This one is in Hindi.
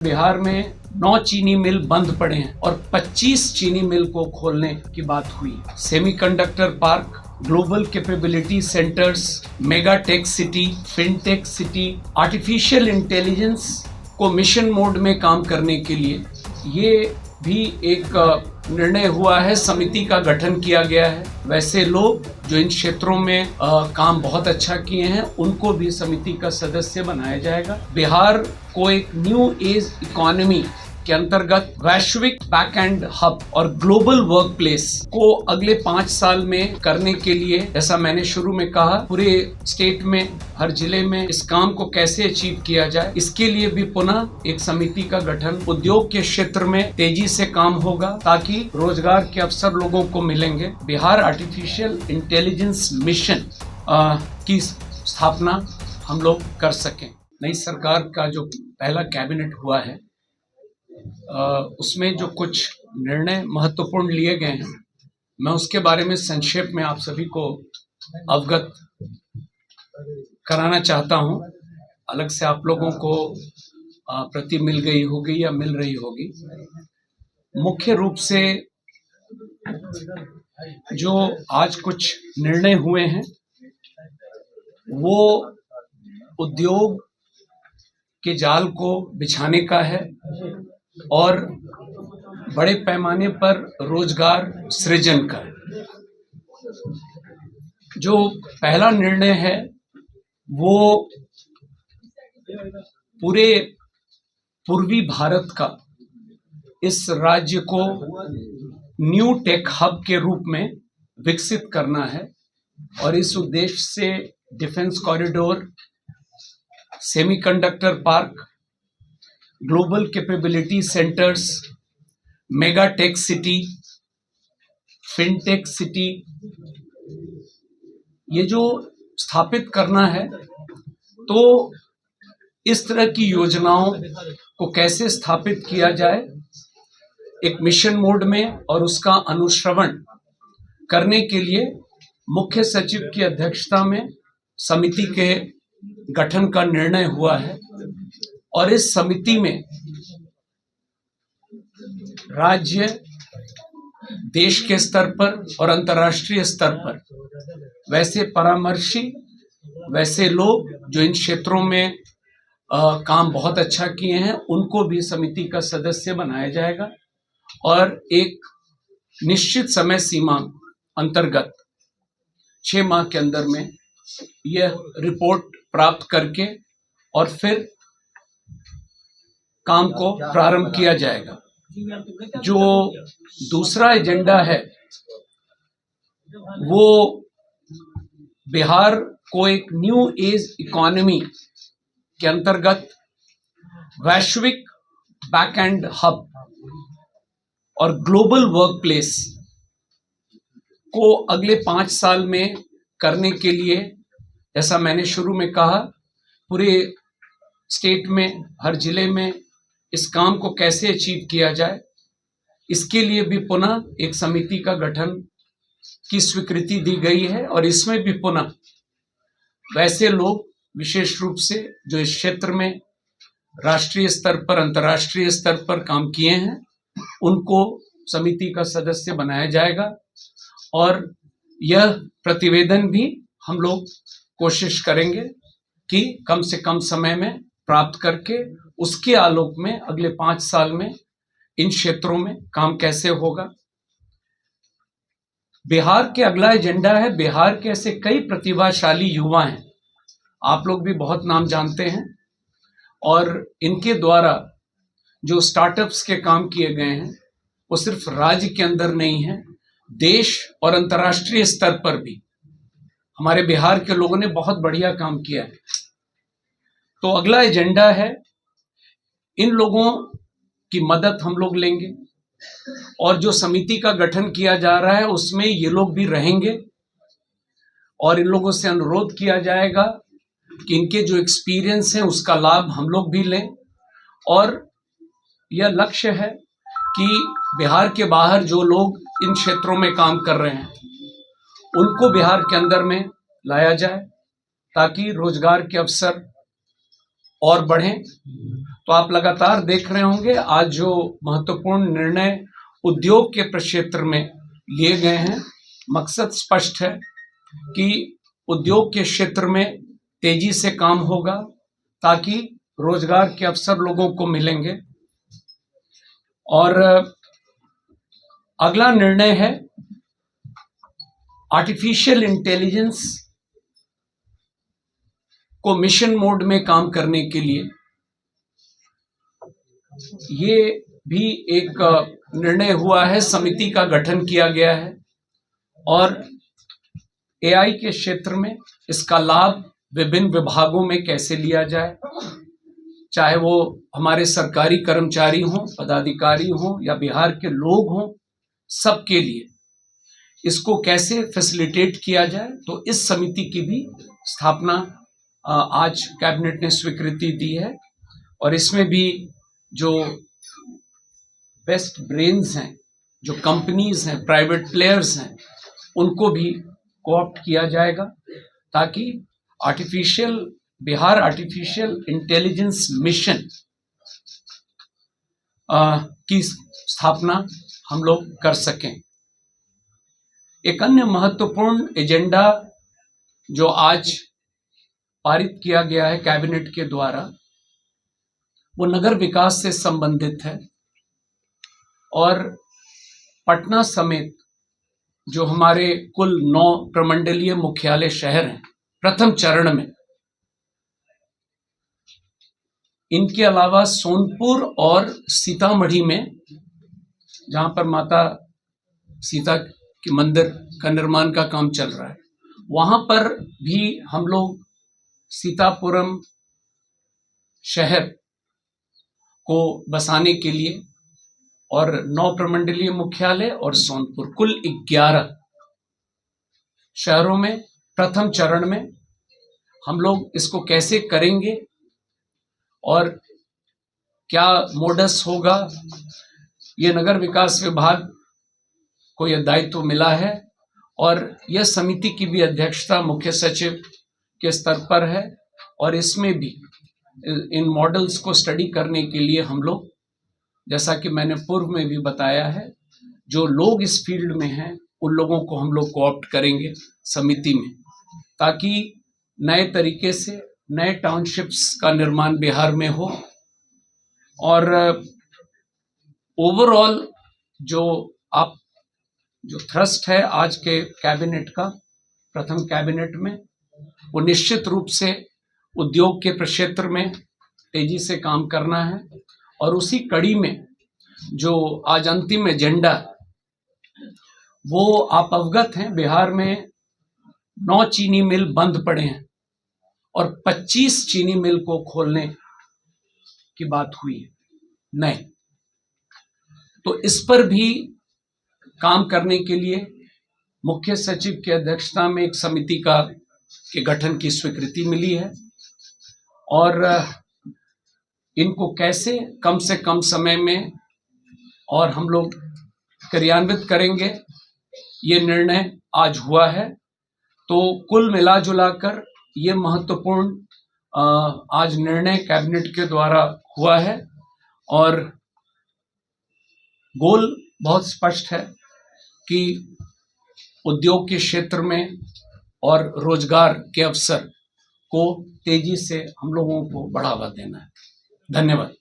बिहार में 9 चीनी मिल बंद पड़े हैं और 25 चीनी मिल को खोलने की बात हुई। Semiconductor park, global capability centres, mega tech city, fintech city, artificial intelligence को मिशन मोड में काम करने के लिए ये भी एक निर्णय हुआ है। समिति का गठन किया गया है। वैसे लोग जो इन क्षेत्रों में काम बहुत अच्छा किए हैं उनको भी समिति का सदस्य बनाया जाएगा। बिहार को एक न्यू एज इकोनॉमी के अंतर्गत वैश्विक बैक एंड हब और ग्लोबल वर्क प्लेस को अगले 5 साल में करने के लिए, जैसा मैंने शुरू में कहा, पूरे स्टेट में हर जिले में इस काम को कैसे अचीव किया जाए, इसके लिए भी पुनः एक समिति का गठन। उद्योग के क्षेत्र में तेजी से काम होगा ताकि रोजगार के अवसर लोगों को मिलेंगे। बिहार आर्टिफिशियल इंटेलिजेंस मिशन की स्थापना हम लोग कर सकें। नई सरकार का जो पहला कैबिनेट हुआ है उसमें जो कुछ निर्णय महत्वपूर्ण लिए गए हैं, मैं उसके बारे में संक्षेप में आप सभी को अवगत कराना चाहता हूं। अलग से आप लोगों को प्रति मिल गई होगी या मिल रही होगी। मुख्य रूप से जो आज कुछ निर्णय हुए हैं वो उद्योग के जाल को बिछाने का है और बड़े पैमाने पर रोजगार सृजन का। जो पहला निर्णय है वो पूरे पूर्वी भारत का इस राज्य को न्यू टेक हब के रूप में विकसित करना है और इस उद्देश्य से defence corridor, semiconductor park, global capability centres, mega tech city, fintech city, ये जो स्थापित करना है, तो इस तरह की योजनाओं को कैसे स्थापित किया जाए एक मिशन मोड में और उसका अनुश्रवण करने के लिए मुख्य सचिव की अध्यक्षता में समिति के गठन का निर्णय हुआ है। और इस समिति में राज्य, देश के स्तर पर और अंतर्राष्ट्रीय स्तर पर वैसे परामर्शी, वैसे लोग जो इन क्षेत्रों में काम बहुत अच्छा किए हैं उनको भी समिति का सदस्य बनाया जाएगा और एक निश्चित समय सीमा अंतर्गत 6 माह के अंदर में यह रिपोर्ट प्राप्त करके और फिर काम को प्रारंभ किया जाएगा। जो दूसरा एजेंडा है वो बिहार को एक न्यू एज इकोनॉमी के अंतर्गत वैश्विक बैक एंड हब और ग्लोबल वर्क प्लेस को अगले 5 साल में करने के लिए, जैसा मैंने शुरू में कहा, पूरे स्टेट में हर जिले में इस काम को कैसे अचीव किया जाए, इसके लिए भी पुनः एक समिति का गठन की स्वीकृति दी गई है। और इसमें भी पुनः वैसे लोग विशेष रूप से जो इस क्षेत्र में राष्ट्रीय स्तर पर, अंतर्राष्ट्रीय स्तर पर काम किए हैं उनको समिति का सदस्य बनाया जाएगा। और यह प्रतिवेदन भी हम लोग कोशिश करेंगे कि कम से कम समय में प्राप्त करके उसके आलोक में अगले 5 साल में इन क्षेत्रों में काम कैसे होगा। बिहार के अगला एजेंडा है, बिहार के ऐसे कई प्रतिभाशाली युवा हैं, आप लोग भी बहुत नाम जानते हैं, और इनके द्वारा जो स्टार्टअप्स के काम किए गए हैं वो सिर्फ राज्य के अंदर नहीं है, देश और अंतर्राष्ट्रीय स्तर पर भी हमारे बिहार के लोगों ने बहुत बढ़िया काम किया है। तो अगला एजेंडा है, इन लोगों की मदद हम लोग लेंगे और जो समिति का गठन किया जा रहा है उसमें ये लोग भी रहेंगे और इन लोगों से अनुरोध किया जाएगा कि इनके जो एक्सपीरियंस है उसका लाभ हम लोग भी लें। और यह लक्ष्य है कि बिहार के बाहर जो लोग इन क्षेत्रों में काम कर रहे हैं उनको बिहार के अंदर में लाया जाए ताकि रोजगार के अवसर और बढ़ें। तो आप लगातार देख रहे होंगे आज जो महत्वपूर्ण निर्णय उद्योग के प्रक्षेत्र में लिए गए हैं, मकसद स्पष्ट है कि उद्योग के क्षेत्र में तेजी से काम होगा ताकि रोजगार के अवसर लोगों को मिलेंगे। और अगला निर्णय है आर्टिफिशियल इंटेलिजेंस को मिशन मोड में काम करने के लिए। ये भी एक निर्णय हुआ है, समिति का गठन किया गया है और एआई के क्षेत्र में इसका लाभ विभिन्न विभागों में कैसे लिया जाए, चाहे वो हमारे सरकारी कर्मचारी हों, पदाधिकारी हों या बिहार के लोग हों, सबके लिए इसको कैसे फैसिलिटेट किया जाए। तो इस समिति की भी स्थापना आज कैबिनेट ने स्वीकृति दी है और इसमें भी जो बेस्ट ब्रेन्स हैं, जो कंपनीज हैं, प्राइवेट प्लेयर्स हैं, उनको भी कोऑप्ट किया जाएगा ताकि बिहार आर्टिफिशियल इंटेलिजेंस मिशन की स्थापना हम लोग कर सकें। एक अन्य महत्वपूर्ण एजेंडा जो आज पारित किया गया है कैबिनेट के द्वारा, वो नगर विकास से संबंधित है और पटना समेत जो हमारे कुल 9 प्रमंडलीय मुख्यालय शहर हैं, प्रथम चरण में इनके अलावा सोनपुर और सीतामढ़ी में, जहां पर माता सीता के मंदिर का निर्माण का काम चल रहा है, वहां पर भी हम लोग सीतापुरम शहर को बसाने के लिए और 9 प्रमंडलीय मुख्यालय और सोनपुर, कुल 11 शहरों में प्रथम चरण में हम लोग इसको कैसे करेंगे और क्या मोडस होगा, ये नगर विकास विभाग को यह दायित्व मिला है और यह समिति की भी अध्यक्षता मुख्य सचिव के स्तर पर है और इसमें भी इन मॉडल्स को स्टडी करने के लिए हम लोग, जैसा कि मैंने पूर्व में भी बताया है, जो लोग इस फील्ड में हैं उन लोगों को हम लोग कोऑप्ट करेंगे समिति में, ताकि नए तरीके से नए टाउनशिप्स का निर्माण बिहार में हो। और ओवरऑल जो थ्रस्ट है आज के कैबिनेट का, प्रथम कैबिनेट में, वो निश्चित रूप से उद्योग के प्रक्षेत्र में तेजी से काम करना है और उसी कड़ी में जो आज अंतिम एजेंडा, वो आप अवगत हैं, बिहार में 9 चीनी मिल बंद पड़े हैं और 25 चीनी मिल को खोलने की बात हुई है नए। तो इस पर भी काम करने के लिए मुख्य सचिव की अध्यक्षता में एक समिति के गठन की स्वीकृति मिली है और इनको कैसे कम से कम समय में और हम लोग क्रियान्वित करेंगे, ये निर्णय आज हुआ है। तो कुल मिला जुलाकर ये महत्वपूर्ण आज निर्णय कैबिनेट के द्वारा हुआ है और गोल बहुत स्पष्ट है कि उद्योग के क्षेत्र में और रोजगार के अवसर को तेजी से हम लोगों को बढ़ावा देना है। धन्यवाद।